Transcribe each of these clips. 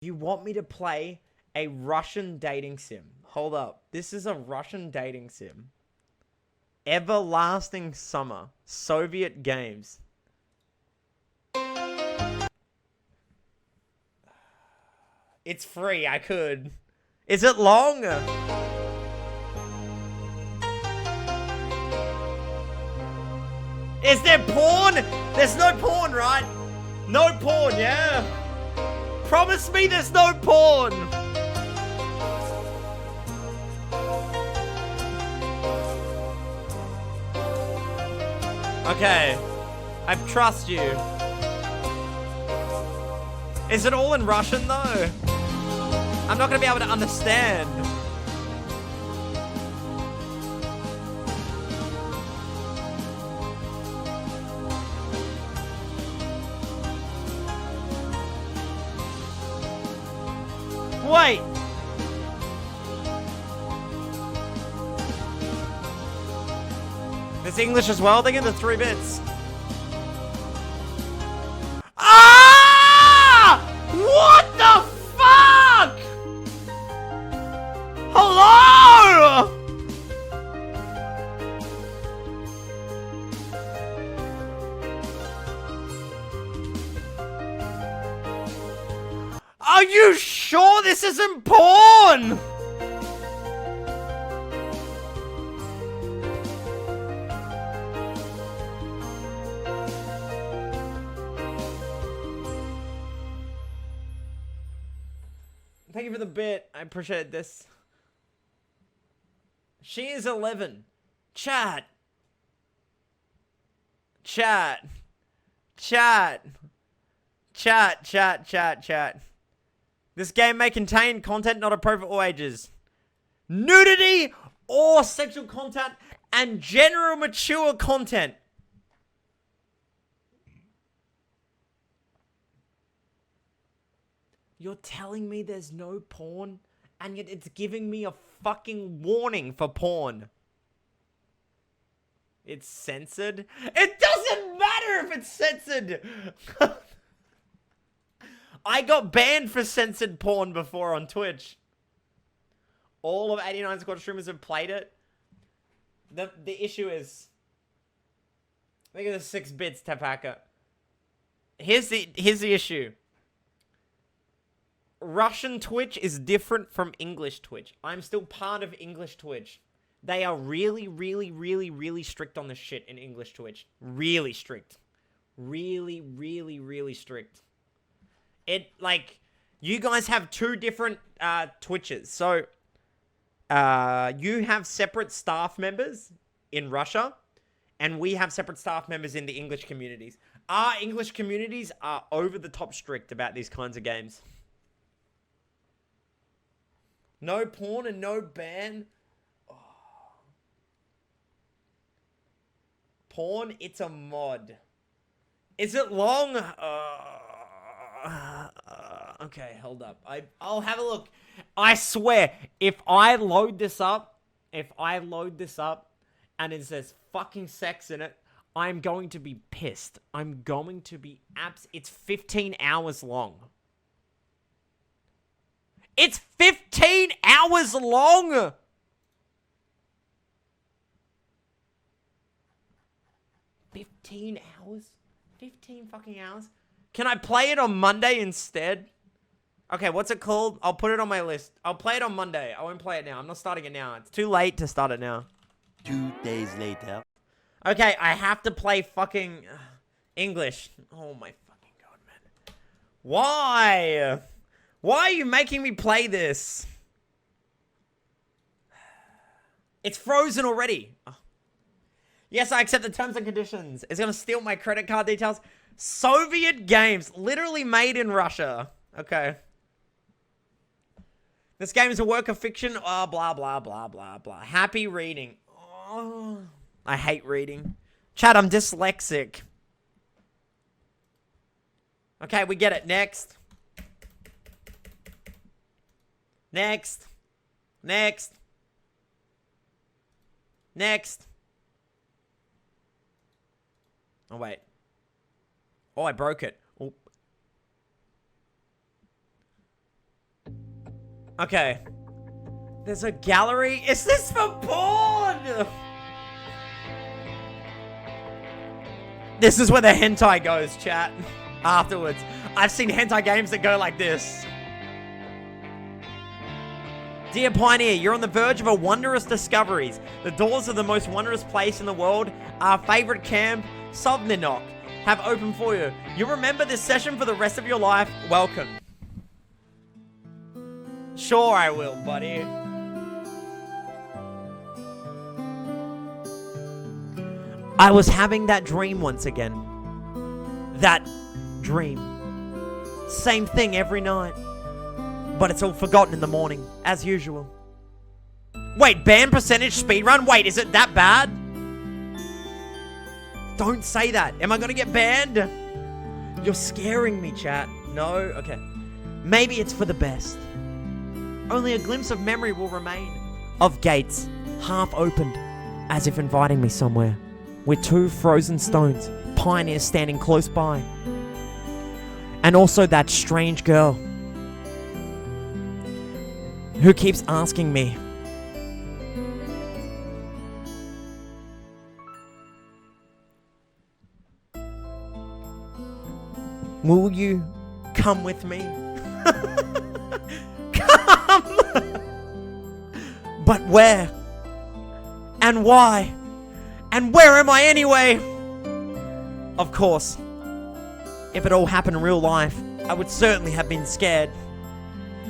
You want me to play a Russian dating sim? Hold up. This is a Russian dating sim. Everlasting Summer. Soviet Games. It's free. I could. Is it long? Is there porn? There's no porn, right? No porn, yeah? Promise me there's no porn. Okay. I trust you. Is it all in Russian, though? I'm not gonna be able to understand. Wait! There's English as well? They get the 3 bits. Ah! What the fuck? Hello? Are you sure this isn't porn? Thank you for the bit. I appreciate this. She is 11. Chat. Chat. Chat. Chat, chat, chat, chat. This game may contain content not appropriate for all ages. Nudity or sexual content and general mature content. You're telling me there's no porn, and yet it's giving me a fucking warning for porn. It's censored? It doesn't matter if it's censored! I got banned for censored porn before on Twitch. All of 89 Squad streamers have played it. The issue is... I think it's 6 bits, Tapaka. Here's the issue. Russian Twitch is different from English Twitch. I'm still part of English Twitch. They are really, really, really, really strict on this shit in English Twitch. Really strict. Really, really, really strict. You guys have 2 different Twitches. So, you have separate staff members in Russia, and we have separate staff members in the English communities. Our English communities are over the top strict about these kinds of games. No porn and no ban. Oh. Porn, it's a mod. Is it long? Okay, hold up. I'll have a look. I swear, if I load this up, and it says fucking sex in it, I'm going to be pissed. I'm going to be it's 15 hours long. It's 15 hours long! 15 hours? 15 fucking hours? Can I play it on Monday instead? Okay, what's it called? I'll put it on my list. I'll play it on Monday. I won't play it now. I'm not starting it now. It's too late to start it now. 2 days later. Okay, I have to play fucking English. Oh my fucking god, man. Why? Why are you making me play this? It's frozen already. Oh. Yes, I accept the terms and conditions. It's gonna steal my credit card details. Soviet games. Literally made in Russia. Okay. This game is a work of fiction. Oh, blah, blah, blah, blah, blah. Happy reading. Oh, I hate reading. Chat, I'm dyslexic. Okay, we get it. Next. Next. Next. Next. Oh, wait. Oh, I broke it. Oh. Okay. There's a gallery. Is this for porn? This is where the hentai goes, chat. Afterwards. I've seen hentai games that go like this. Dear Pioneer, you're on the verge of a wondrous discoveries. The doors of the most wondrous place in the world, our favorite camp, Sobninok, have opened for you. You'll remember this session for the rest of your life. Welcome. Sure I will, buddy. I was having that dream once again. That dream. Same thing every night. But it's all forgotten in the morning, as usual. Wait, ban percentage speedrun? Wait, is it that bad? Don't say that. Am I gonna get banned? You're scaring me, chat. No? Okay. Maybe it's for the best. Only a glimpse of memory will remain. Of gates, half opened, as if inviting me somewhere. With two frozen stones, pioneers standing close by. And also that strange girl who keeps asking me, will you come with me? Come! But where? And why? And where am I anyway? Of course, if it all happened in real life, I would certainly have been scared.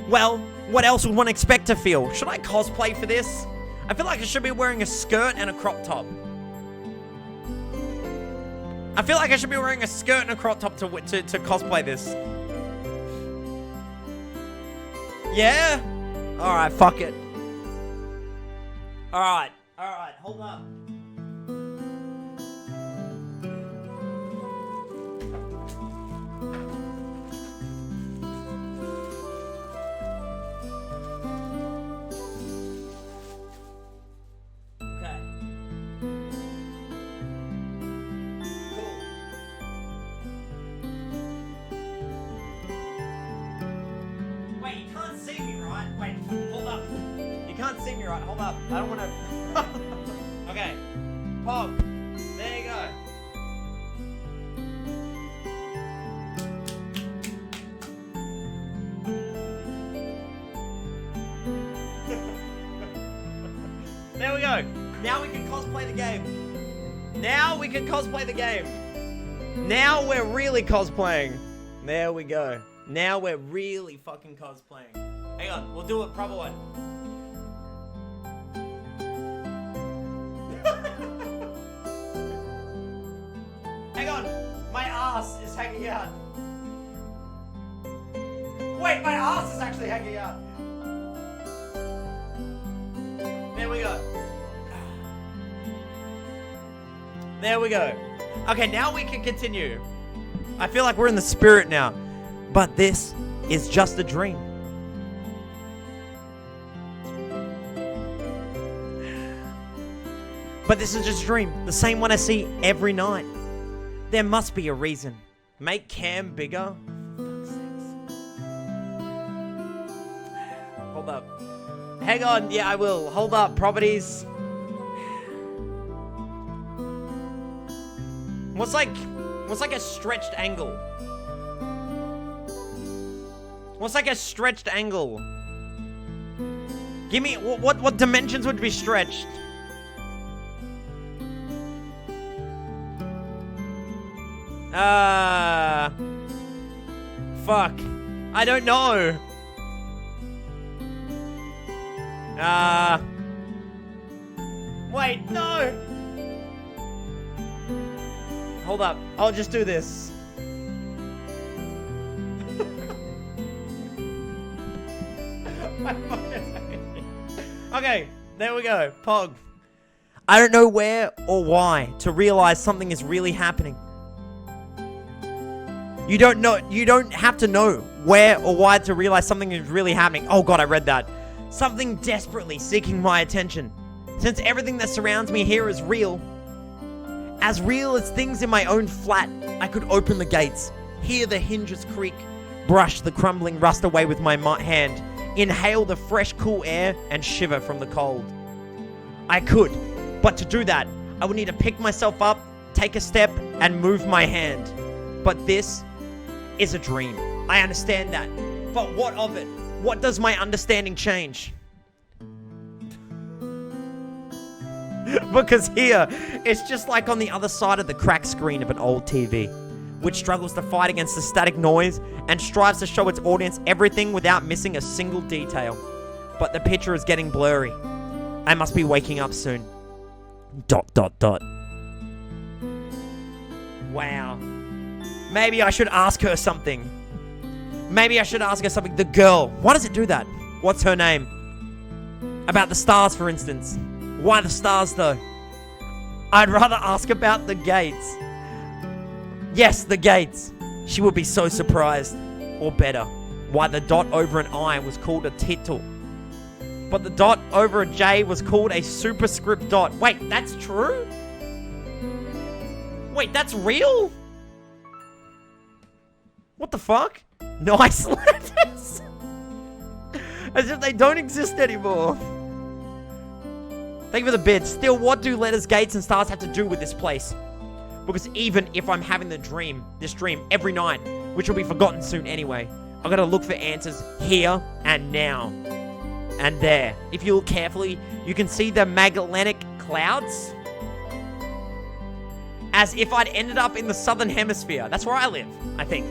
Well, what else would one expect to feel? Should I cosplay for this? I feel like I should be wearing a skirt and a crop top. I feel like I should be wearing a skirt and a crop top to cosplay this. Yeah? Alright, fuck it. Alright, hold up. See me right, hold up. I don't want to. Okay. Pog. There you go. There we go. Now we can cosplay the game. Now we can cosplay the game. Now we're really cosplaying. There we go. Now we're really fucking cosplaying. Hang on, we'll do a proper one. Hang on, my ass is hanging out. Wait, my ass is actually hanging out. There we go. There we go. Okay, now we can continue. I feel like we're in the spirit now. But this is just a dream. But this is just a dream. The same one I see every night. There must be a reason. Make cam bigger? For fuck's sakes. Hold up. Hang on. Yeah, I will. Hold up. Properties. What's like a stretched angle? What's like a stretched angle? Give me what dimensions would be stretched? Fuck. I don't know. Wait, no. Hold up. I'll just do this. Okay, there we go. Pog. I don't know where or why to realize something is really happening. You don't have to know where or why to realize something is really happening. Oh god, I read that. Something desperately seeking my attention. Since everything that surrounds me here is real as things in my own flat, I could open the gates, hear the hinges creak, brush the crumbling rust away with my hand, inhale the fresh, cool air, and shiver from the cold. I could, but to do that, I would need to pick myself up, take a step, and move my hand. But this is a dream. I understand that. But what of it? What does my understanding change? Because here, it's just like on the other side of the cracked screen of an old TV, which struggles to fight against the static noise and strives to show its audience everything without missing a single detail. But the picture is getting blurry. I must be waking up soon. ... Wow. Maybe I should ask her something. The girl. Why does it do that? What's her name? About the stars, for instance. Why the stars, though? I'd rather ask about the gates. Yes, the gates. She would be so surprised. Or better, why the dot over an I was called a tittle. But the dot over a J was called a superscript dot. Wait, that's true? Wait, that's real? What the fuck? Nice letters. As if they don't exist anymore. Thank you for the bid. Still, what do letters, gates, and stars have to do with this place? Because even if I'm having this dream every night, which will be forgotten soon anyway, I gotta look for answers here and now. And there. If you look carefully, you can see the Magellanic Clouds. As if I'd ended up in the southern hemisphere. That's where I live, I think.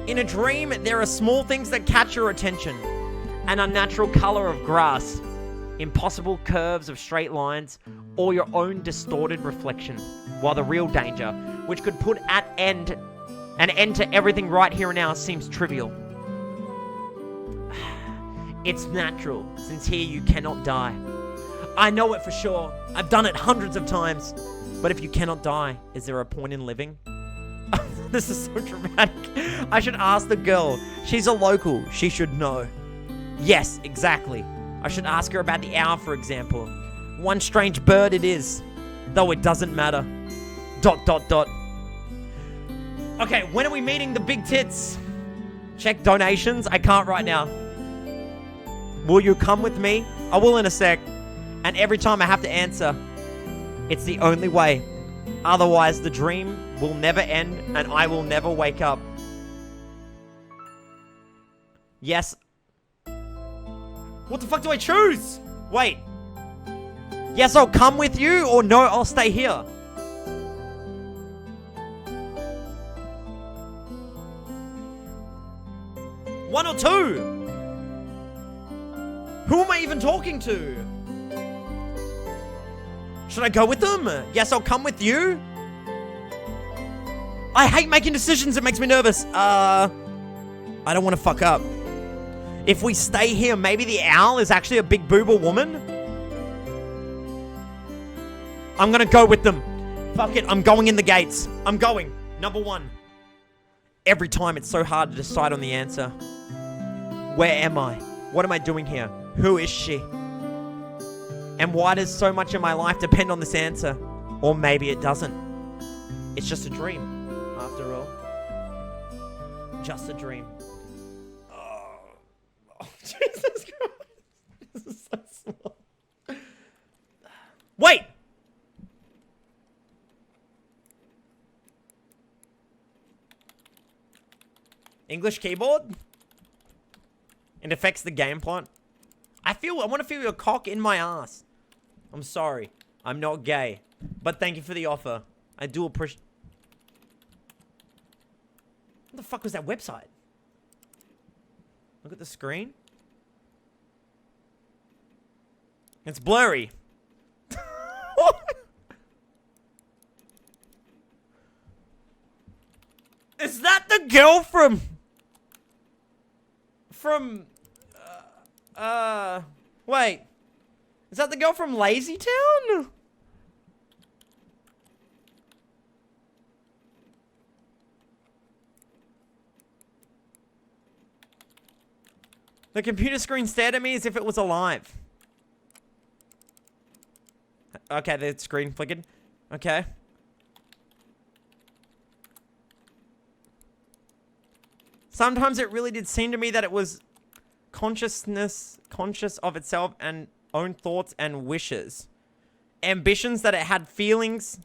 In a dream, there are small things that catch your attention. An unnatural color of grass, impossible curves of straight lines, or your own distorted reflection. While the real danger, which could put an end to everything right here and now, seems trivial. It's natural, since here you cannot die. I know it for sure. I've done it hundreds of times. But if you cannot die, is there a point in living? This is so dramatic. I should ask the girl. She's a local. She should know. Yes, exactly. I should ask her about the hour, for example. One strange bird it is. Though it doesn't matter. ... Okay, when are we meeting the big tits? Check donations. I can't right now. Will you come with me? I will in a sec. And every time I have to answer, it's the only way. Otherwise, the dream will never end and I will never wake up. Yes. What the fuck do I choose? Wait. Yes, I'll come with you, or no, I'll stay here. One or two? Who am I even talking to? Should I go with them? Yes, I'll come with you. I hate making decisions. It makes me nervous. I don't want to fuck up. If we stay here, maybe the owl is actually a big boober woman. I'm gonna go with them. Fuck it, I'm going in the gates. I'm going. Number one. Every time it's so hard to decide on the answer. Where am I? What am I doing here? Who is she? And why does so much of my life depend on this answer? Or maybe it doesn't. It's just a dream, after all. Just a dream. Oh, Jesus Christ. This is so slow. Wait! English keyboard? It affects the game plot. I want to feel your cock in my ass. I'm sorry. I'm not gay. But thank you for the offer. I do appreciate... What the fuck was that website? Look at the screen. It's blurry. Is that the girl from... Wait. Is that the girl from Lazy Town? The computer screen stared at me as if it was alive. Okay, the screen flickered. Okay. Sometimes it really did seem to me that it was conscious of itself and own thoughts and wishes. Ambitions that it had feelings,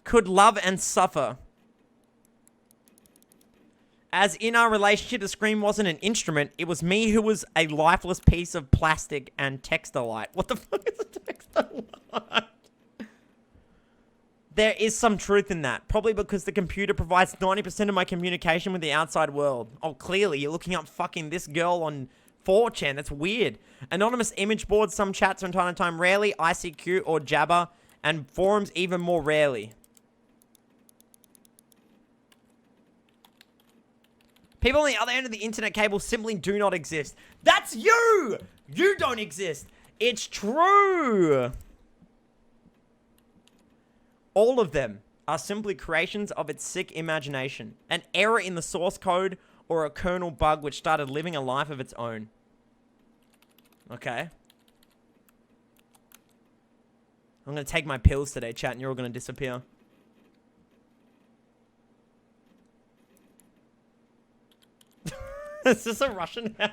could love and suffer. As in our relationship, the screen wasn't an instrument. It was me who was a lifeless piece of plastic and textilite. What the fuck is a textilite? There is some truth in that. Probably because the computer provides 90% of my communication with the outside world. Oh, clearly, you're looking up fucking this girl on 4chan. That's weird. Anonymous image boards, some chats from time to time. Rarely ICQ or Jabber. And forums even more rarely. People on the other end of the internet cable simply do not exist. That's you! You don't exist. It's true. All of them are simply creations of its sick imagination. An error in the source code or a kernel bug which started living a life of its own. Okay. I'm going to take my pills today, chat, and you're all going to disappear. Is this a Russian house?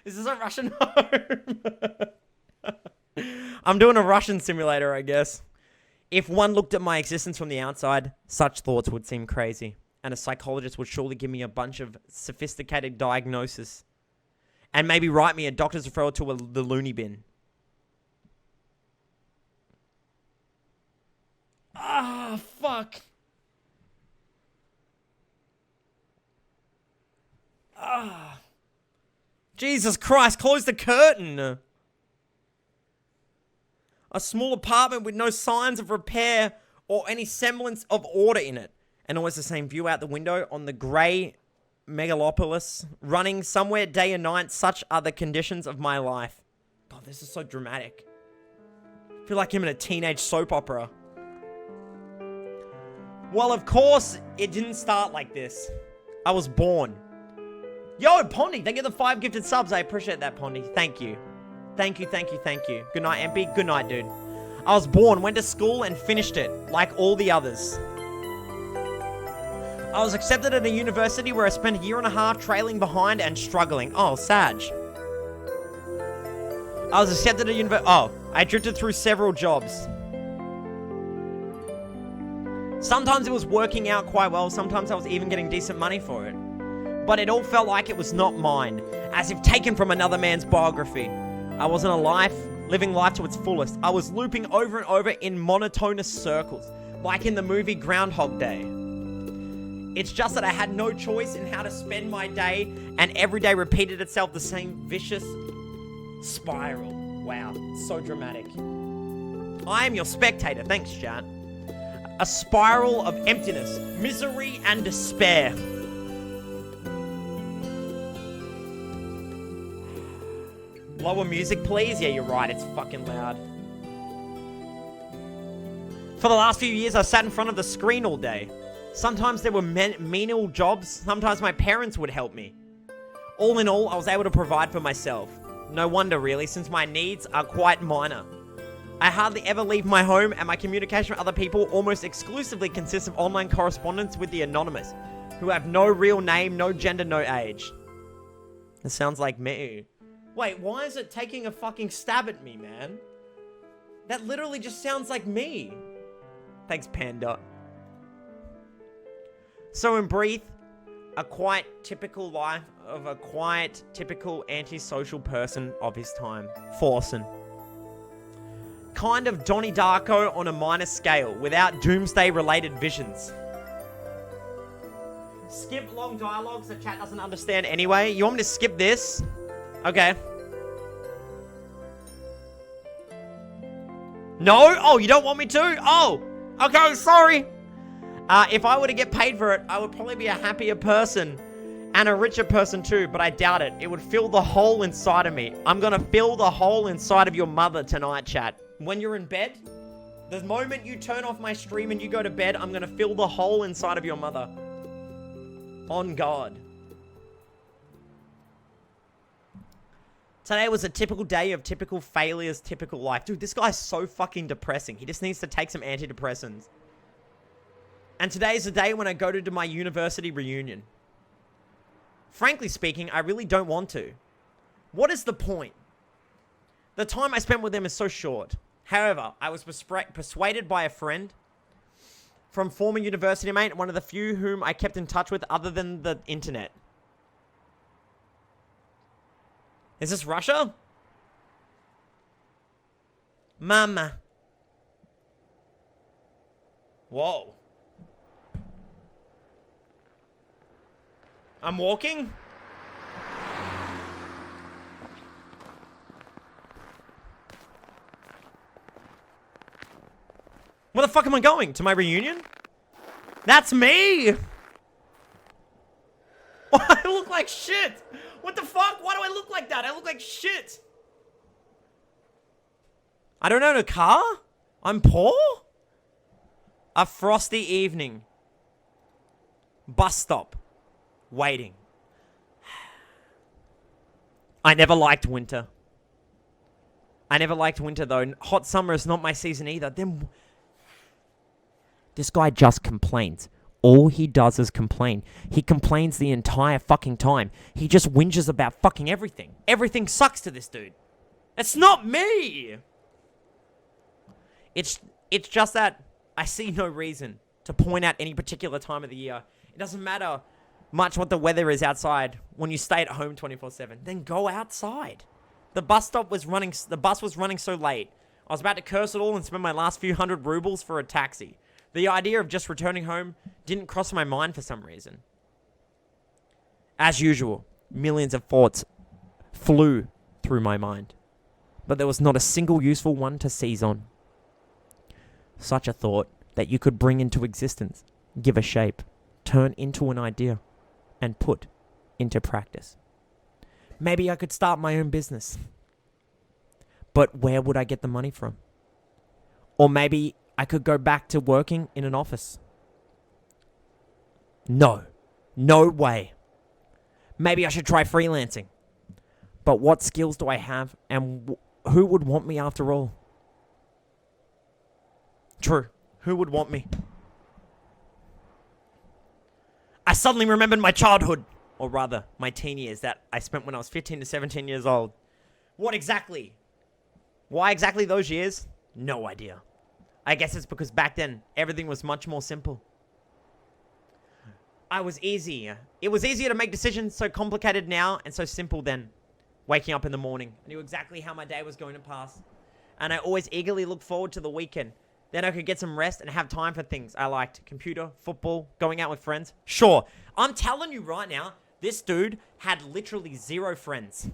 Is this a Russian home? I'm doing a Russian simulator, I guess. If one looked at my existence from the outside, such thoughts would seem crazy. And a psychologist would surely give me a bunch of sophisticated diagnosis. And maybe write me a doctor's referral to the loony bin. Ah, fuck. Ah. Jesus Christ, close the curtain. A small apartment with no signs of repair or any semblance of order in it. And always the same view out the window on the grey megalopolis, running somewhere day and night. Such are the conditions of my life. God, this is so dramatic. I feel like I'm in a teenage soap opera. Well, of course, it didn't start like this. I was born. Yo, Pondy, thank you for the 5 gifted subs. I appreciate that, Pondy. Thank you. Thank you, thank you, thank you. Good night, MP. Good night, dude. I was born, went to school, and finished it, like all the others. I was accepted at a university where I spent a year and a half trailing behind and struggling. Oh, Sag. I was accepted at a university. Oh, I drifted through several jobs. Sometimes it was working out quite well. Sometimes I was even getting decent money for it. But it all felt like it was not mine, as if taken from another man's biography. I wasn't living life to its fullest. I was looping over and over in monotonous circles, like in the movie Groundhog Day. It's just that I had no choice in how to spend my day, and every day repeated itself the same vicious spiral. Wow, so dramatic. I am your spectator. Thanks, chat. A spiral of emptiness, misery, and despair. Lower music, please. Yeah, you're right. It's fucking loud. For the last few years, I sat in front of the screen all day. Sometimes there were menial jobs. Sometimes my parents would help me. All in all, I was able to provide for myself. No wonder, really, since my needs are quite minor. I hardly ever leave my home, and my communication with other people almost exclusively consists of online correspondence with the anonymous, who have no real name, no gender, no age. This sounds like me. Wait, why is it taking a fucking stab at me, man? That literally just sounds like me. Thanks, Panda. So in brief, a quite typical life of a quite typical antisocial person of his time. Forsen. Kind of Donnie Darko on a minor scale, without doomsday-related visions. Skip long dialogues that chat doesn't understand anyway. You want me to skip this? Okay. No? Oh, you don't want me to? Oh, okay, sorry. If I were to get paid for it, I would probably be a happier person and a richer person too, but I doubt it. It would fill the hole inside of me. I'm gonna fill the hole inside of your mother tonight, chat. When you're in bed, the moment you turn off my stream and you go to bed, I'm gonna fill the hole inside of your mother. On God. Today was a typical day of typical failures, typical life. Dude, this guy's so fucking depressing. He just needs to take some antidepressants. And today is the day when I go to my university reunion. Frankly speaking, I really don't want to. What is the point? The time I spent with them is so short. However, I was persuaded by a friend from former university mate, one of the few whom I kept in touch with other than the internet. Is this Russia? Mama. Whoa. I'm walking? Where the fuck am I going? To my reunion? That's me! I look like shit! What the fuck? Why do I look like that? I look like shit! I don't own a car? I'm poor? A frosty evening. Bus stop. Waiting. I never liked winter. I never liked winter though. Hot summer is not my season either. Then... This guy just complains. All he does is complain. He complains the entire fucking time. He just whinges about fucking everything. Everything sucks to this dude. It's not me! It's just that I see no reason to point out any particular time of the year. It doesn't matter much what the weather is outside when you stay at home 24/7. Then go outside. The bus was running so late. I was about to curse it all and spend my last few hundred rubles for a taxi. The idea of just returning home didn't cross my mind for some reason. As usual, millions of thoughts flew through my mind, but there was not a single useful one to seize on. Such a thought that you could bring into existence, give a shape, turn into an idea, and put into practice. Maybe I could start my own business. But where would I get the money from? Or maybe I could go back to working in an office. No way. Maybe I should try freelancing. But what skills do I have, and who would want me after all? True, who would want me? I suddenly remembered my childhood, or rather, my teen years that I spent when I was 15 to 17 years old. What exactly? Why exactly those years? No idea. I guess it's because back then, everything was much more simple. It was easier to make decisions so complicated now and so simple then. Waking up in the morning, I knew exactly how my day was going to pass. And I always eagerly looked forward to the weekend. Then I could get some rest and have time for things I liked. Computer, football, going out with friends. Sure, I'm telling you right now, this dude had literally 0 friends.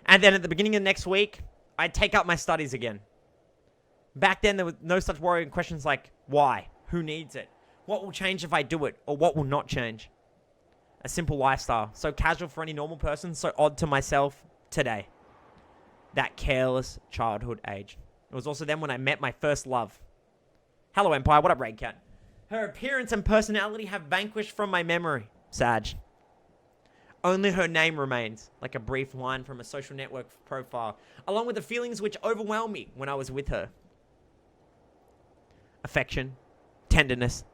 And then at the beginning of next week, I'd take up my studies again. Back then, there was no such worrying questions like, why? Who needs it? What will change if I do it? Or what will not change? A simple lifestyle. So casual for any normal person, so odd to myself today. That careless childhood age. It was also then when I met my first love. Hello, Empire. What up, Red Cat? Her appearance and personality have vanquished from my memory. Sag. Only her name remains, like a brief line from a social network profile, along with the feelings which overwhelmed me when I was with her. Affection, tenderness,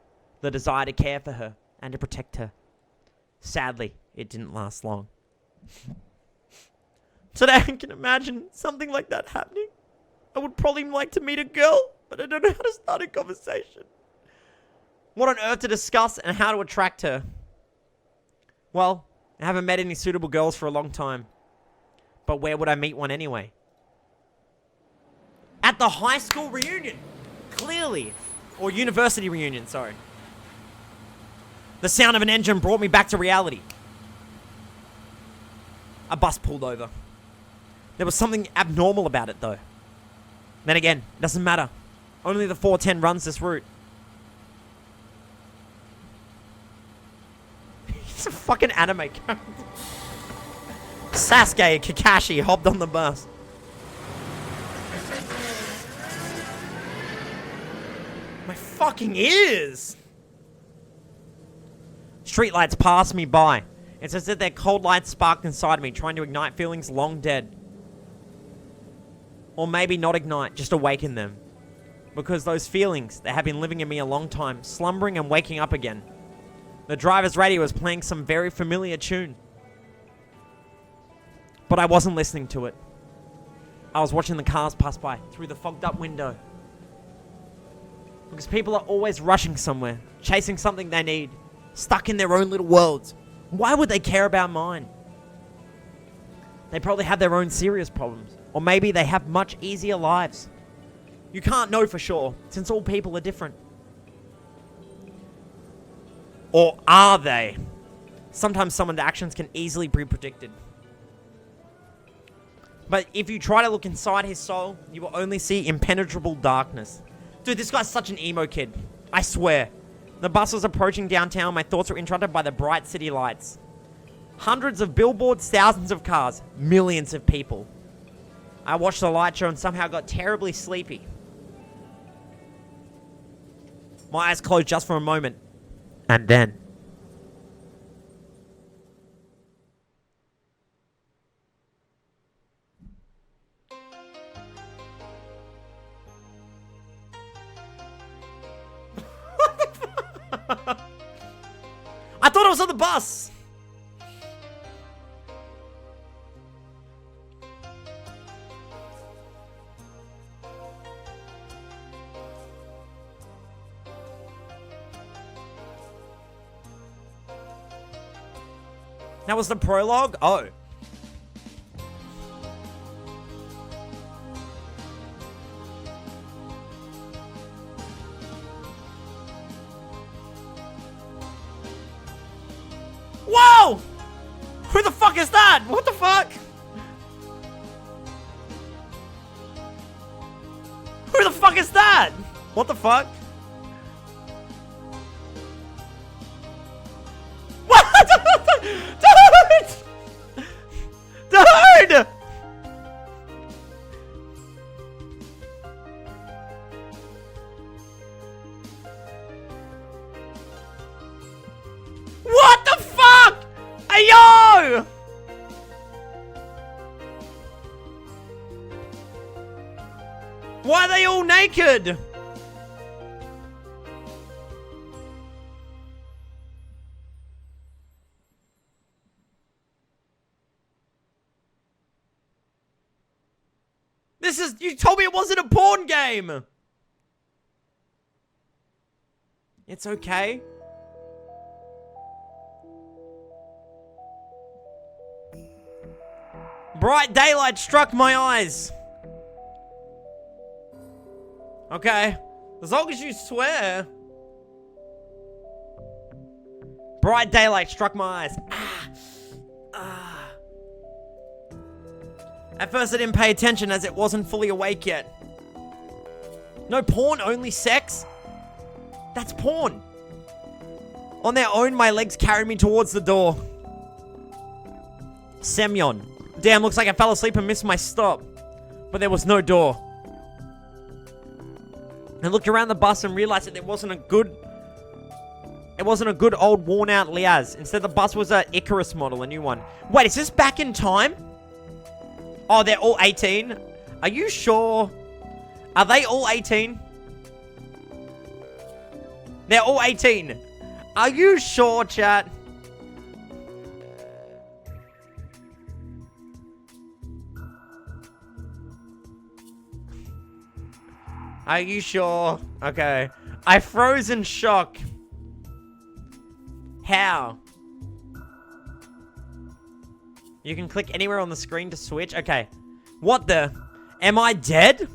the desire to care for her and to protect her. Sadly, it didn't last long. Today I can imagine something like that happening. I would probably like to meet a girl, but I don't know how to start a conversation. What on earth to discuss and how to attract her? Well, I haven't met any suitable girls for a long time. But where would I meet one anyway? At the high school reunion! Clearly. Or university reunion, sorry. The sound of an engine brought me back to reality. A bus pulled over. There was something abnormal about it, though. Then again, it doesn't matter. Only the 410 runs this route. He's a fucking anime character. Sasuke and Kakashi hopped on the bus. My fucking ears! Streetlights passed me by. It's as if their cold lights sparked inside me, trying to ignite feelings long dead. Or maybe not ignite, just awaken them. because those feelings, they have been living in me a long time, slumbering and waking up again. The driver's radio was playing some very familiar tune. But I wasn't listening to it. I was watching the cars pass by through the fogged up window. Because people are always rushing somewhere, chasing something they need, stuck in their own little worlds. Why would they care about mine? They probably have their own serious problems. Or maybe they have much easier lives. You can't know for sure, since all people are different. Or are they? Sometimes someone's actions can easily be predicted. But if you try to look inside his soul, you will only see impenetrable darkness. Dude, this guy's such an emo kid. I swear. The bus was approaching downtown. My thoughts were interrupted by the bright city lights. Hundreds of billboards, thousands of cars, millions of people. I watched the light show and somehow got terribly sleepy. My eyes closed just for a moment. And then... I thought I was on the bus! That was the prologue? Oh. Whoa! Who the fuck is that? What the fuck? Who the fuck is that? What the fuck? What? Dude! Dude! What the fuck? Hey, yo! Why are they all naked? This is... You told me it wasn't a porn game! It's okay. Bright daylight struck my eyes. Okay. As long as you swear. Bright daylight struck my eyes. At first I didn't pay attention as it wasn't fully awake yet. No porn, only sex? That's porn. On their own, my legs carried me towards the door. Semyon. Damn, looks like I fell asleep and missed my stop. But there was no door. I looked around the bus and realized that it wasn't a good old worn out Liaz. Instead, the bus was a Icarus model, a new one. Wait, is this back in time? Oh, they're all 18? Are you sure? Are they all 18? They're all 18. Are you sure, chat? Are you sure? Okay. I froze in shock. How? You can click anywhere on the screen to switch. Okay. What the? Am I dead?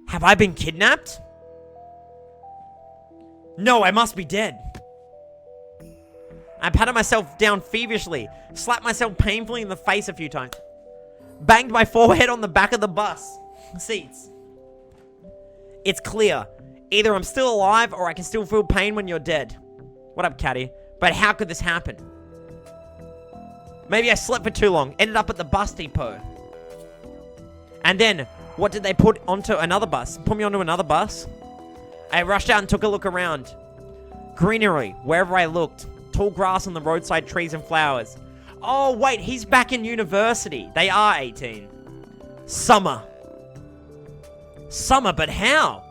Have I been kidnapped? No, I must be dead. I patted myself down feverishly, slapped myself painfully in the face a few times, banged my forehead on the back of the bus seats. It's clear. Either I'm still alive or I can still feel pain when you're dead. What up, Caddy? But how could this happen? Maybe I slept for too long, ended up at the bus depot. And then, what did they put onto another bus? Put me onto another bus? I rushed out and took a look around. Greenery, wherever I looked. Tall grass on the roadside, trees and flowers. Oh, wait, he's back in university. They are 18. Summer. Summer, but how?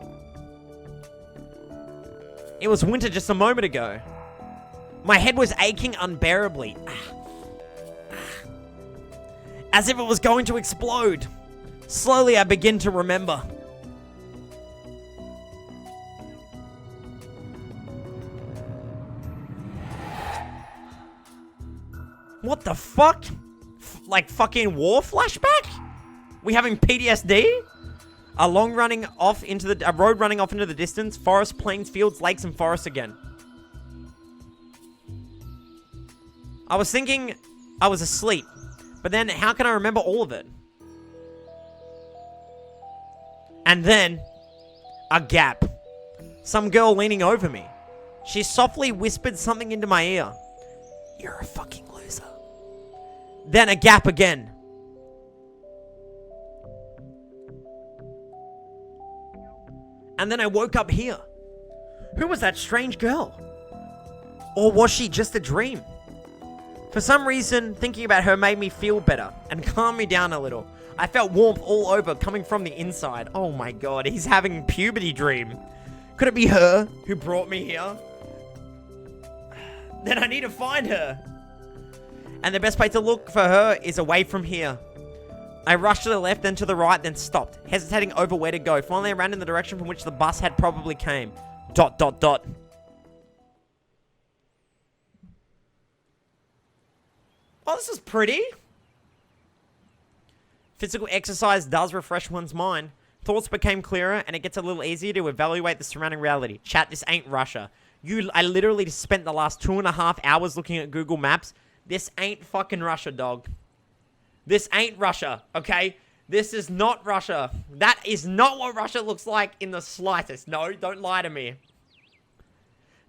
It was winter just a moment ago. My head was aching unbearably. As if it was going to explode. Slowly, I begin to remember. What the fuck? Like fucking war flashback? We having PTSD? A road running off into the distance. Forest, plains, fields, lakes, and forests again. I was thinking I was asleep. But then, how can I remember all of it? And then, a gap. Some girl leaning over me. She softly whispered something into my ear. You're a fucking loser. Then a gap again. And then I woke up here. Who was that strange girl? Or was she just a dream? For some reason, thinking about her made me feel better and calmed me down a little. I felt warmth all over coming from the inside. Oh my god, he's having a puberty dream. Could it be her who brought me here? Then I need to find her. And the best place to look for her is away from here. I rushed to the left, then to the right, then stopped, hesitating over where to go. Finally, I ran in the direction from which the bus had probably came. ... Oh, this is pretty. Physical exercise does refresh one's mind. Thoughts became clearer, and it gets a little easier to evaluate the surrounding reality. Chat, this ain't Russia. I literally spent the last 2.5 hours looking at Google Maps. This ain't fucking Russia, dog. This ain't Russia, okay? This is not Russia. That is not what Russia looks like in the slightest. No, don't lie to me.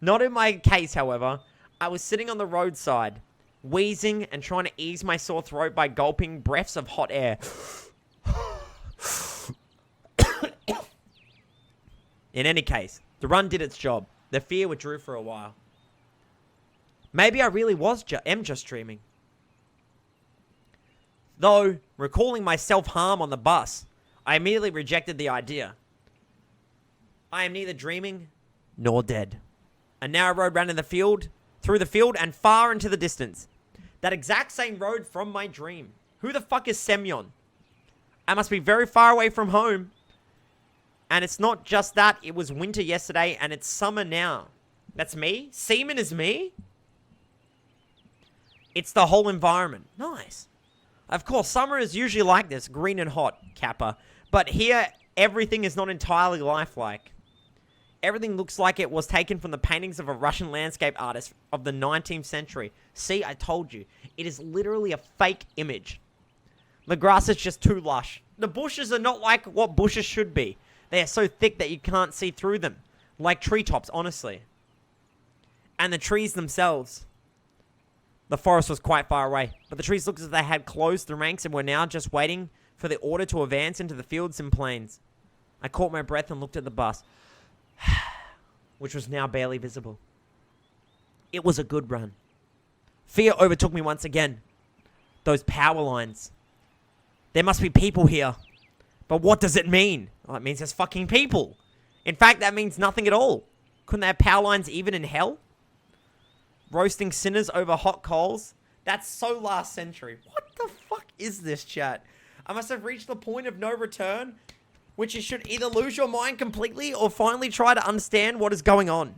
Not in my case, however. I was sitting on the roadside, wheezing and trying to ease my sore throat by gulping breaths of hot air. In any case, the run did its job. The fear withdrew for a while. Maybe I really am just dreaming. Though, recalling my self-harm on the bus, I immediately rejected the idea. I am neither dreaming nor dead. A narrow road ran in the field, through the field, and far into the distance. That exact same road from my dream. Who the fuck is Semyon? I must be very far away from home. And it's not just that, it was winter yesterday and it's summer now. That's me? Seaman is me? It's the whole environment. Nice. Of course, summer is usually like this, green and hot, Kappa. But here, everything is not entirely lifelike. Everything looks like it was taken from the paintings of a Russian landscape artist of the 19th century. See, I told you. It is literally a fake image. The grass is just too lush. The bushes are not like what bushes should be. They are so thick that you can't see through them. Like treetops, honestly. And the trees themselves. The forest was quite far away, but the trees looked as if they had closed the ranks and were now just waiting for the order to advance into the fields and plains. I caught my breath and looked at the bus, which was now barely visible. It was a good run. Fear overtook me once again. Those power lines. There must be people here. But what does it mean? Well, it means there's fucking people. In fact, that means nothing at all. Couldn't they have power lines even in hell? Roasting sinners over hot coals? That's so last century. What the fuck is this, chat? I must have reached the point of no return, which you should either lose your mind completely or finally try to understand what is going on.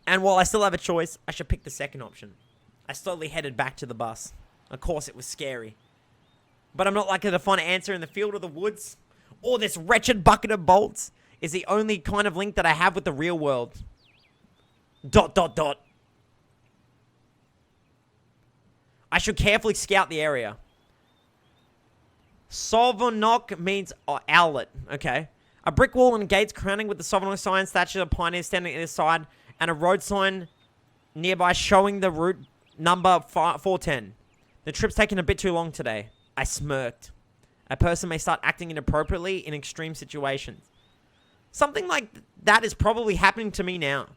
And while I still have a choice, I should pick the second option. I slowly headed back to the bus. Of course, it was scary. But I'm not likely to find an answer in the field or the woods. Or this wretched bucket of bolts is the only kind of link that I have with the real world. ... I should carefully scout the area. Sovonok means owlet. Okay. A brick wall and gates crowning with the Sovonok sign, statue of pioneers standing at the side, and a road sign nearby showing the route number 410. The trip's taken a bit too long today. I smirked. A person may start acting inappropriately in extreme situations. Something like that is probably happening to me now.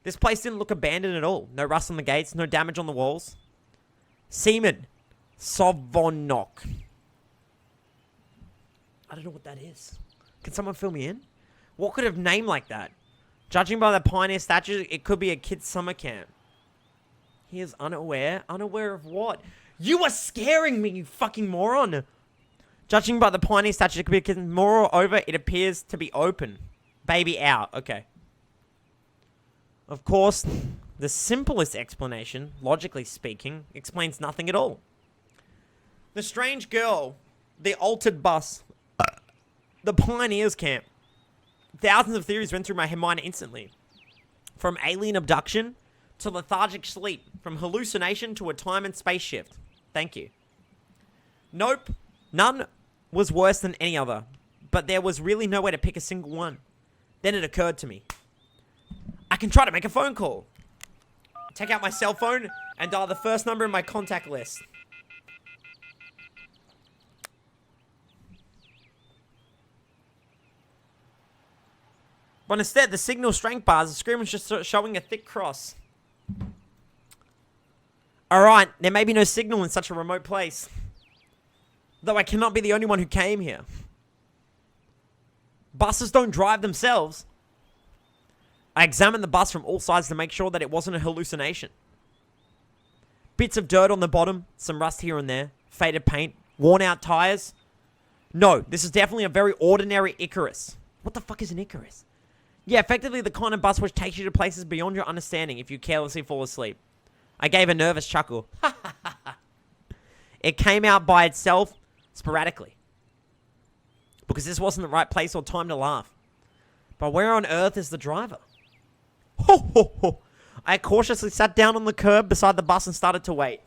This place didn't look abandoned at all. No rust on the gates, no damage on the walls. Seaman. Sovonok. I don't know what that is. Can someone fill me in? What could have named like that? Judging by the pioneer statue, it could be a kid's summer camp. He is unaware. Unaware of what? You are scaring me, you fucking moron. Judging by the pioneer statue, it could be a kid. Moreover, it appears to be open. Baby out. Okay. Of course, the simplest explanation, logically speaking, explains nothing at all. The strange girl, the altered bus, the pioneers camp. Thousands of theories went through my mind instantly. From alien abduction to lethargic sleep. From hallucination to a time and space shift. Thank you. Nope. None was worse than any other. But there was really no way to pick a single one. Then it occurred to me. I can try to make a phone call. Take out my cell phone and dial the first number in my contact list. But instead, the signal strength bars, the screen was just showing a thick cross. Alright, there may be no signal in such a remote place. Though I cannot be the only one who came here. Buses don't drive themselves. I examined the bus from all sides to make sure that it wasn't a hallucination. Bits of dirt on the bottom, some rust here and there, faded paint, worn out tires. No, this is definitely a very ordinary Icarus. What the fuck is an Icarus? Yeah, effectively the kind of bus which takes you to places beyond your understanding if you carelessly fall asleep. I gave a nervous chuckle. It came out by itself, sporadically. Because this wasn't the right place or time to laugh. But where on earth is the driver? Ho ho ho! I cautiously sat down on the curb beside the bus and started to wait.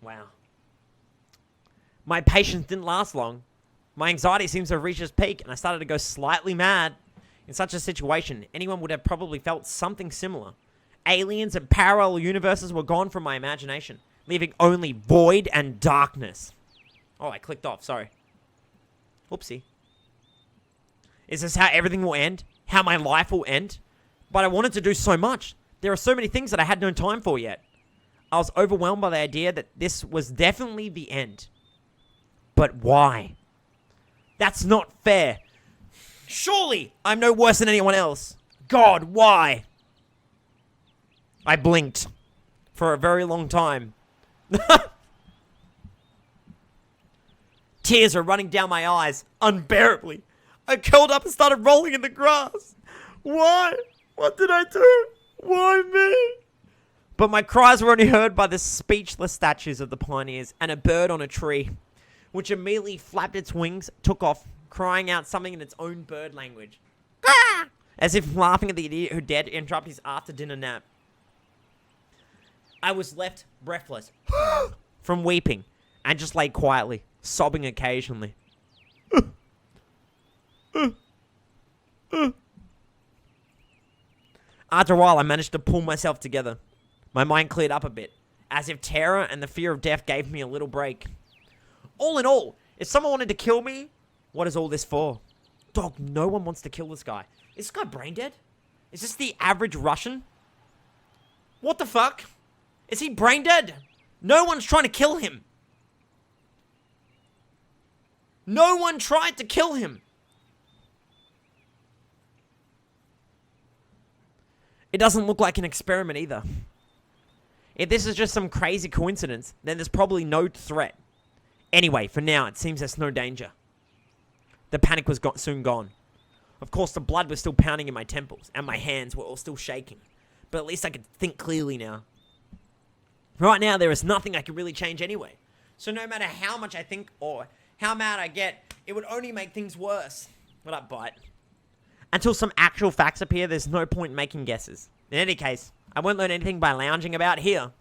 Wow. My patience didn't last long. My anxiety seems to have reached its peak, and I started to go slightly mad. In such a situation, anyone would have probably felt something similar. Aliens and parallel universes were gone from my imagination, leaving only void and darkness. Oh, I clicked off, sorry. Oopsie. Is this how everything will end? How my life will end? But I wanted to do so much. There are so many things that I had no time for yet. I was overwhelmed by the idea that this was definitely the end. But why? That's not fair. Surely I'm no worse than anyone else. God, why? I blinked for a very long time. Tears are running down my eyes, unbearably. I curled up and started rolling in the grass. Why? What did I do? Why me? But my cries were only heard by the speechless statues of the pioneers and a bird on a tree, which immediately flapped its wings, took off, crying out something in its own bird language. As if laughing at the idiot who dared to interrupt his after-dinner nap. I was left breathless from weeping and just lay quietly, sobbing occasionally. After a while, I managed to pull myself together. My mind cleared up a bit, as if terror and the fear of death gave me a little break. All in all, if someone wanted to kill me, what is all this for? Dog, no one wants to kill this guy. Is this guy brain dead? Is this the average Russian? What the fuck? Is he brain dead? No one's trying to kill him. No one tried to kill him. It doesn't look like an experiment either. If this is just some crazy coincidence, then there's probably no threat. Anyway, for now, it seems there's no danger. The panic was soon gone. Of course, the blood was still pounding in my temples, and my hands were all still shaking. But at least I could think clearly now. Right now, there is nothing I can really change anyway. So no matter how much I think or how mad I get, it would only make things worse. What up, bite? Until some actual facts appear, there's no point in making guesses. In any case, I won't learn anything by lounging about here.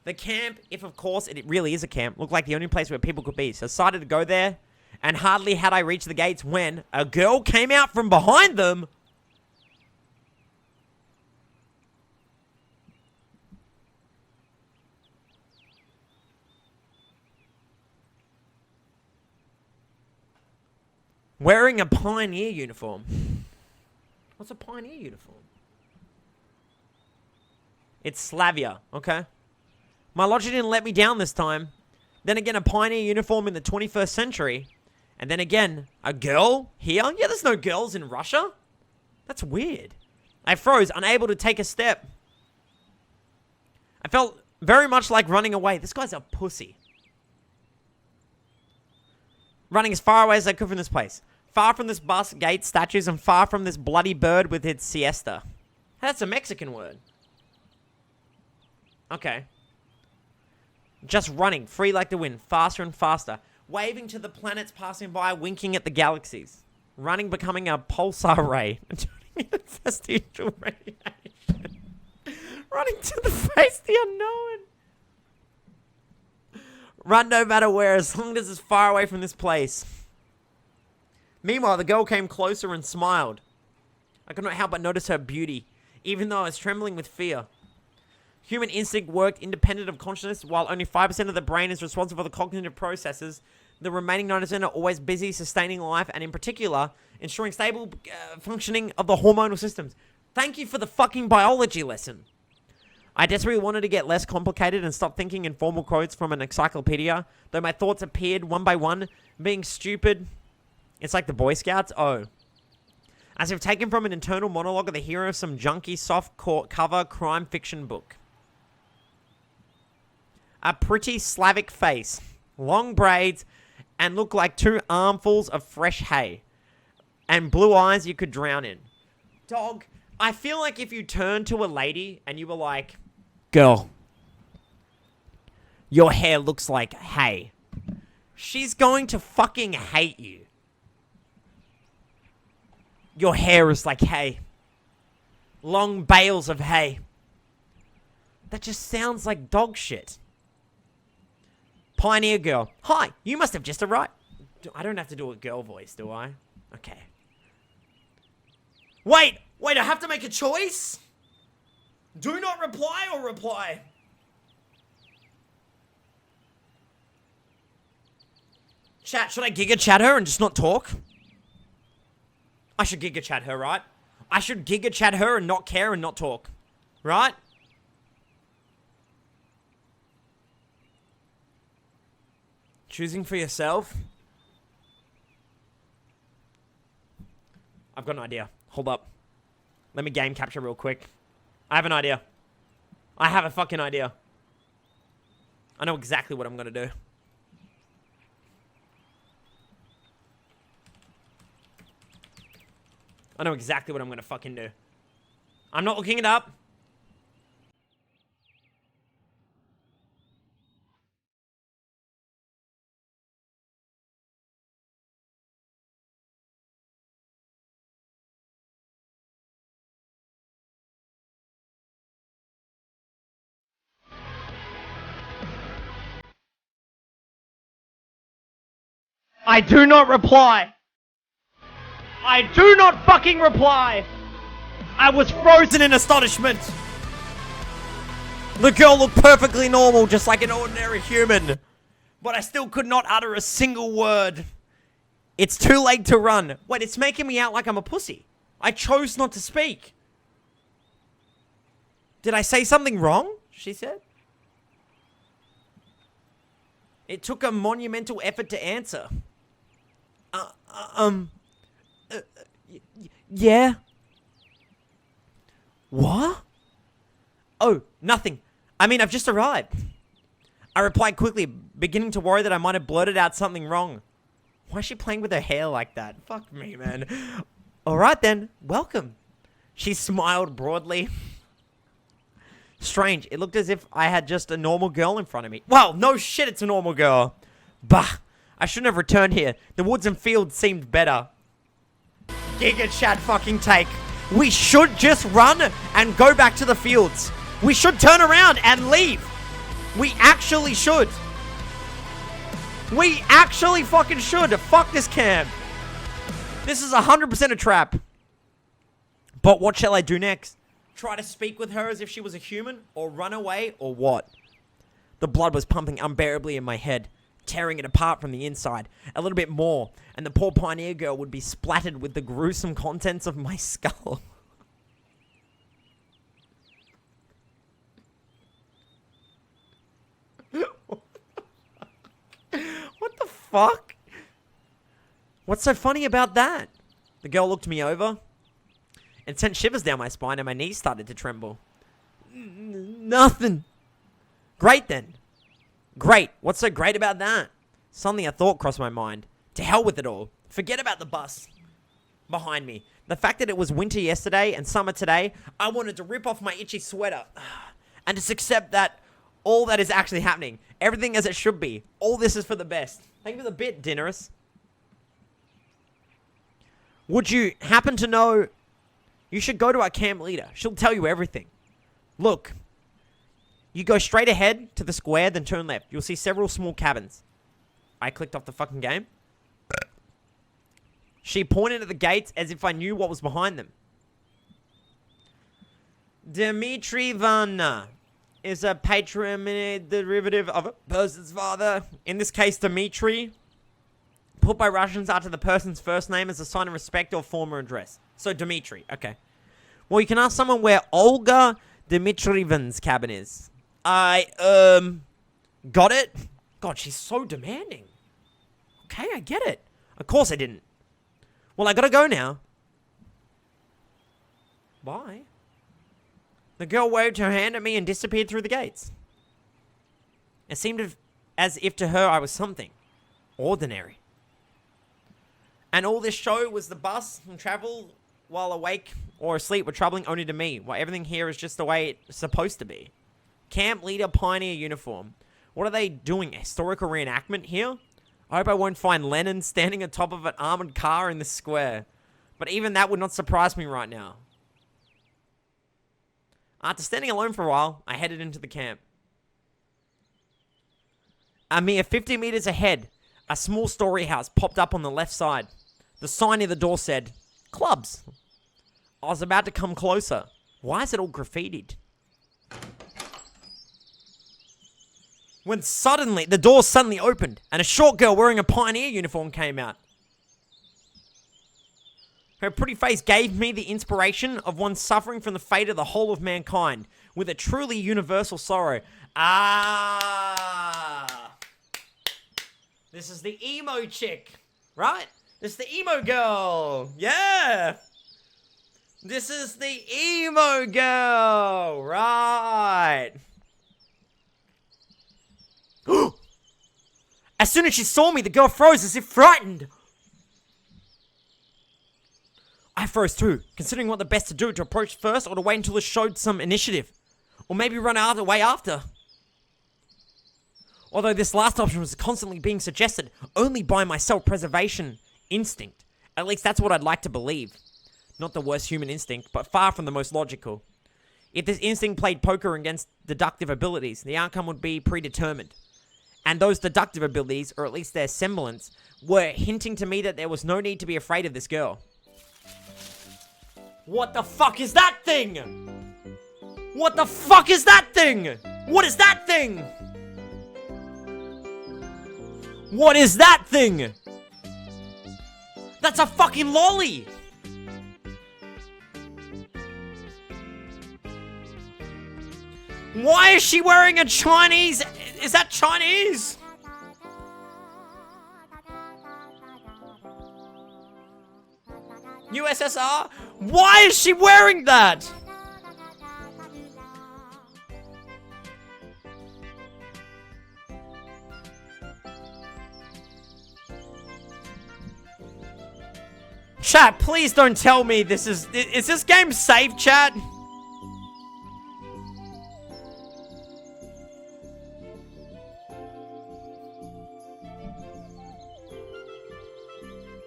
The camp, if of course it really is a camp, looked like the only place where people could be. So I decided to go there, and hardly had I reached the gates when a girl came out from behind them. Wearing a pioneer uniform. What's a pioneer uniform? It's Slavia, okay? My logic didn't let me down this time. Then again, a pioneer uniform in the 21st century. And then again, a girl here? Yeah, there's no girls in Russia. That's weird. I froze, unable to take a step. I felt very much like running away. This guy's a pussy. Running as far away as I could from this place. Far from this bus, gate, statues, and far from this bloody bird with its siesta. That's a Mexican word. Okay. Just running, free like the wind, faster and faster. Waving to the planets passing by, winking at the galaxies. Running, becoming a pulsar ray. Turning into celestial radiation. Running to the face the unknown. Run no matter where, as long as it's far away from this place. Meanwhile, the girl came closer and smiled. I could not help but notice her beauty, even though I was trembling with fear. Human instinct worked independent of consciousness. While only 5% of the brain is responsible for the cognitive processes, the remaining 90% are always busy sustaining life, and in particular, ensuring stable functioning of the hormonal systems. Thank you for the fucking biology lesson. I desperately wanted to get less complicated and stop thinking in formal quotes from an encyclopedia, though my thoughts appeared one by one, being stupid. It's like the Boy Scouts? Oh. As if taken from an internal monologue of the hero of some junky, soft-cover crime fiction book. A pretty Slavic face, long braids, and look like 2 armfuls of fresh hay. And blue eyes you could drown in. Dog, I feel like if you turned to a lady and you were like, girl, your hair looks like hay, she's going to fucking hate you. Your hair is like hay. Long bales of hay. That just sounds like dog shit. Pioneer girl. Hi, you must have just arrived. I don't have to do a girl voice, do I? Okay. Wait, I have to make a choice? Do not reply or reply? Chat, should I giga chat her and just not talk? I should giga chat her, right? I should giga chat her and not care and not talk. Right? Choosing for yourself? I've got an idea. Hold up. Let me game capture real quick. I have an idea. I have a fucking idea. I know exactly what I'm gonna do. I know exactly what I'm gonna fucking do. I'm not looking it up. I do not reply. I do not fucking reply. I was frozen in astonishment. The girl looked perfectly normal, just like an ordinary human. But I still could not utter a single word. It's too late to run. Wait, it's making me out like I'm a pussy. I chose not to speak. Did I say something wrong? She said. It took a monumental effort to answer. Yeah? What? Oh, nothing. I mean, I've just arrived. I replied quickly, beginning to worry that I might have blurted out something wrong. Why is she playing with her hair like that? Fuck me, man. Alright then, welcome. She smiled broadly. Strange, it looked as if I had just a normal girl in front of me. Well, no shit, it's a normal girl. Bah, I shouldn't have returned here. The woods and fields seemed better. Giga chat fucking take. We should just run and go back to the fields. We should turn around and leave. We actually should. We actually fucking should. Fuck this camp. This is 100% a trap. But what shall I do next? Try to speak with her as if she was a human? Or run away? Or what? The blood was pumping unbearably in my head, tearing it apart from the inside. A little bit more, and the poor pioneer girl would be splattered with the gruesome contents of my skull. fuck? What's so funny about that? The girl looked me over and sent shivers down my spine and my knees started to tremble. Nothing. Great then. Great. What's so great about that? Suddenly a thought crossed my mind. To hell with it all. Forget about the bus behind me. The fact that it was winter yesterday and summer today, I wanted to rip off my itchy sweater and just accept that all that is actually happening. Everything as it should be. All this is for the best. Thank you for the bit, Dinnerous. Would you happen to know... You should go to our camp leader. She'll tell you everything. Look. You go straight ahead to the square, then turn left. You'll see several small cabins. I clicked off the fucking game. She pointed at the gates as if I knew what was behind them. Dmitry Vanna is a patronymic derivative of a person's father. In this case, Dmitry, put by Russians after the person's first name as a sign of respect or former address. So, Dmitry. Okay. Well, you can ask someone where Olga Dmitrievan's cabin is. Got it? God, she's so demanding. Okay, I get it. Of course I didn't. Well, I gotta go now. Bye. The girl waved her hand at me and disappeared through the gates. It seemed as if to her I was something ordinary. And all this show was the bus and travel while awake or asleep were troubling only to me, while everything here is just the way it's supposed to be. Camp leader pioneer uniform. What are they doing? A historical reenactment here? I hope I won't find Lenin standing atop of an armored car in the square. But even that would not surprise me right now. After standing alone for a while, I headed into the camp. A mere 50 meters ahead, a small story house popped up on the left side. The sign near the door said, Clubs. I was about to come closer. Why is it all graffitied? When suddenly, the door suddenly opened, and a short girl wearing a pioneer uniform came out. Her pretty face gave me the inspiration of one suffering from the fate of the whole of mankind, with a truly universal sorrow. Ah! This is the emo chick, right? This is the emo girl. Yeah! This is the emo girl, right? As soon as she saw me, the girl froze as if frightened. I froze too, considering what the best to do, to approach first or to wait until it showed some initiative. Or maybe run out of the way after. Although this last option was constantly being suggested only by my self-preservation instinct. At least that's what I'd like to believe. Not the worst human instinct, but far from the most logical. If this instinct played poker against deductive abilities, the outcome would be predetermined. And those deductive abilities, or at least their semblance, were hinting to me that there was no need to be afraid of this girl. What the fuck is that thing? What the fuck is that thing? What is that thing? What is that thing? That's a fucking lolly! Why is she wearing a Chinese? Is that Chinese? USSR? Why is she wearing that? Chat, please don't tell me this is this game safe, chat?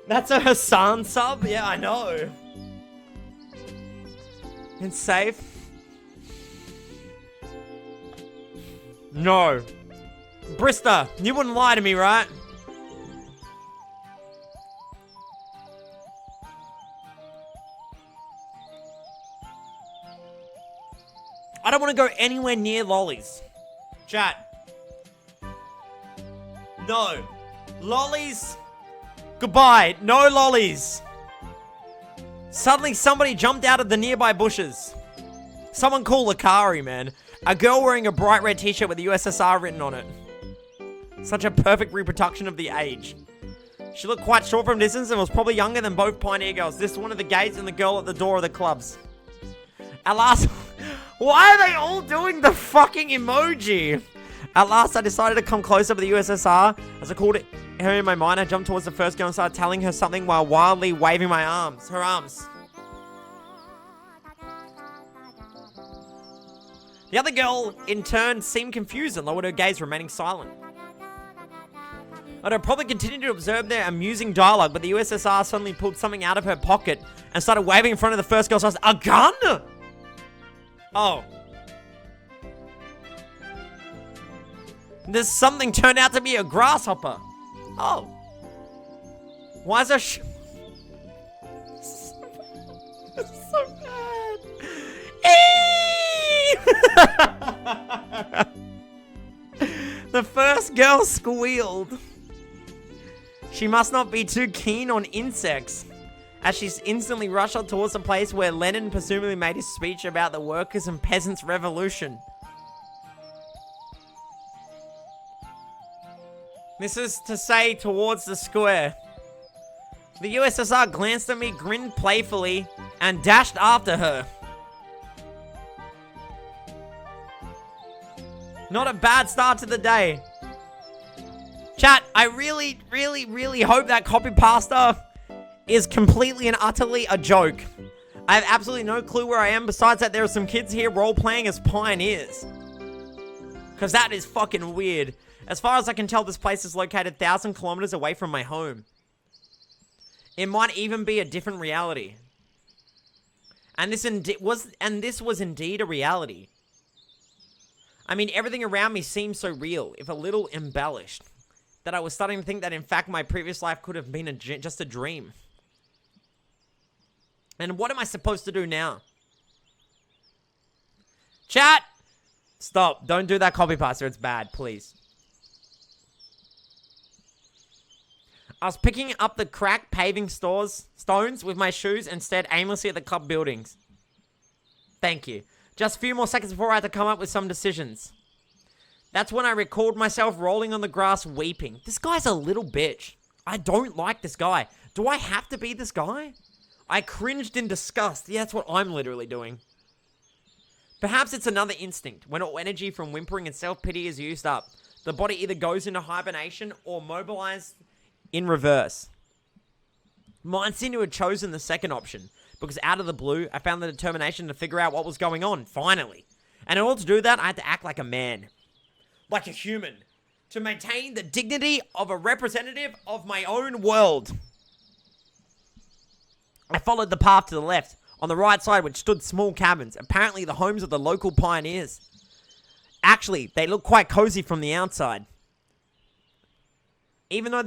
That's a Hassan sub? Yeah, I know. It's safe. No. Brista, you wouldn't lie to me, right? I don't want to go anywhere near lollies. Chat. No. Lollies. Goodbye. No lollies. Suddenly somebody jumped out of the nearby bushes. Someone call Akari, man. A girl wearing a bright red t-shirt with the USSR written on it. Such a perfect reproduction of the age. She looked quite short from distance and was probably younger than both Pioneer girls. This is one of the gates and the girl at the door of the clubs. At last... Why are they all doing the fucking emoji? At last, I decided to come closer to the USSR. As I called her in my mind, I jumped towards the first girl and started telling her something while wildly waving her arms. The other girl, in turn, seemed confused and lowered her gaze, remaining silent. I'd probably continued to observe their amusing dialogue, but the USSR suddenly pulled something out of her pocket and started waving in front of the first girl. So I was, a gun? Oh. This something turned out to be a grasshopper. Oh. Why is there It's so bad. The first girl squealed. She must not be too keen on insects, as she instantly rushed up towards the place where Lenin presumably made his speech about the workers' and peasants' revolution. This is to say, towards the square. The USSR glanced at me, grinned playfully, and dashed after her. Not a bad start to the day. Chat, I really, really, really hope that copy pasta is completely and utterly a joke. I have absolutely no clue where I am, besides that there are some kids here role-playing as pioneers. Because that is fucking weird. As far as I can tell, this place is located 1,000 kilometers away from my home. It might even be a different reality. And this was indeed a reality. I mean, everything around me seemed so real, if a little embellished, that I was starting to think that in fact my previous life could have been just a dream. And what am I supposed to do now? Chat! Stop. Don't do that copy pasta. It's bad, please. I was picking up the cracked paving stones with my shoes and stared aimlessly at the club buildings. Thank you. Just a few more seconds before I had to come up with some decisions. That's when I recalled myself rolling on the grass weeping. This guy's a little bitch. I don't like this guy. Do I have to be this guy? I cringed in disgust. Yeah, that's what I'm literally doing. Perhaps it's another instinct. When all energy from whimpering and self-pity is used up, the body either goes into hibernation or mobilized in reverse. Mine seemed to have chosen the second option, because out of the blue, I found the determination to figure out what was going on, finally. And in order to do that, I had to act like a man. Like a human. To maintain the dignity of a representative of my own world. I followed the path to the left, on the right side which stood small cabins, apparently the homes of the local pioneers. Actually, they looked quite cozy from the outside. Even though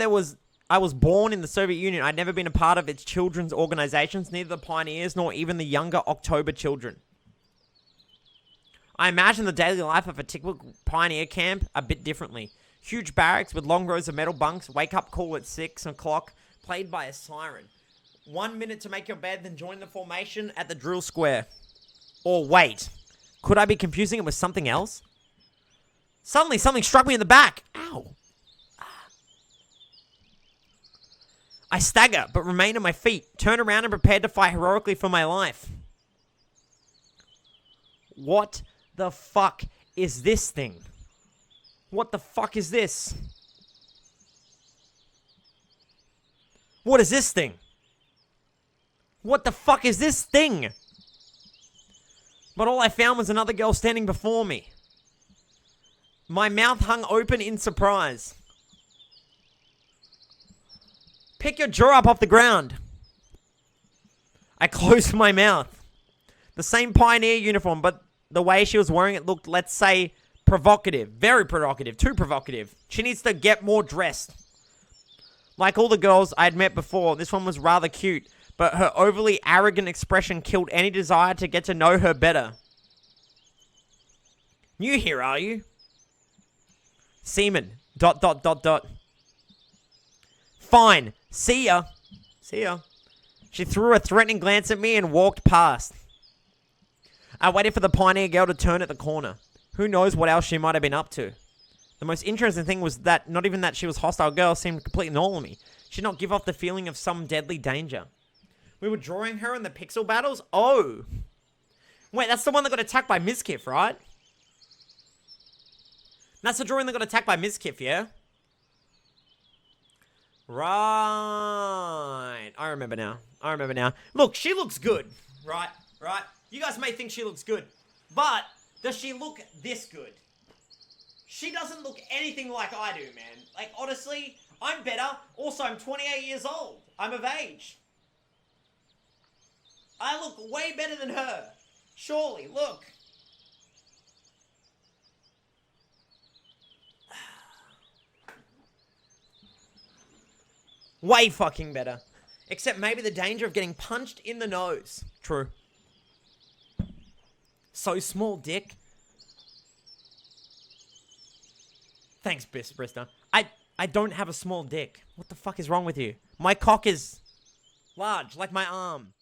I was born in the Soviet Union, I'd never been a part of its children's organizations, neither the pioneers nor even the younger October children. I imagine the daily life of a typical pioneer camp a bit differently. Huge barracks with long rows of metal bunks, wake up call at 6 o'clock, played by a siren. 1 minute to make your bed, then join the formation at the drill square. Or wait, could I be confusing it with something else? Suddenly something struck me in the back. Ow. I stagger, but remain on my feet, turn around and prepare to fight heroically for my life. What the fuck is this thing? What the fuck is this? What is this thing? What the fuck is this thing? But all I found was another girl standing before me. My mouth hung open in surprise. Pick your jaw up off the ground. I closed my mouth. The same pioneer uniform, but the way she was wearing it looked, let's say, provocative. Very provocative. Too provocative. She needs to get more dressed. Like all the girls I had met before, this one was rather cute, but her overly arrogant expression killed any desire to get to know her better. New here, are you? Seaman. ... Fine. See ya. See ya. She threw a threatening glance at me and walked past. I waited for the pioneer girl to turn at the corner. Who knows what else she might have been up to. The most interesting thing was that not even that she was hostile girl seemed completely normal to me. She did not give off the feeling of some deadly danger. We were drawing her in the pixel battles? Oh. Wait, that's the one that got attacked by Mizkif, right? That's the drawing that got attacked by Mizkif, yeah? Right. I remember now. Look, she looks good. Right? You guys may think she looks good. But, does she look this good? She doesn't look anything like I do, man. Like, honestly, I'm better. Also, I'm 28 years old. I'm of age. I look way better than her. Surely, look. Way fucking better. Except maybe the danger of getting punched in the nose. True. So small, dick. Thanks, Brister. I don't have a small dick. What the fuck is wrong with you? My cock is large, like my arm.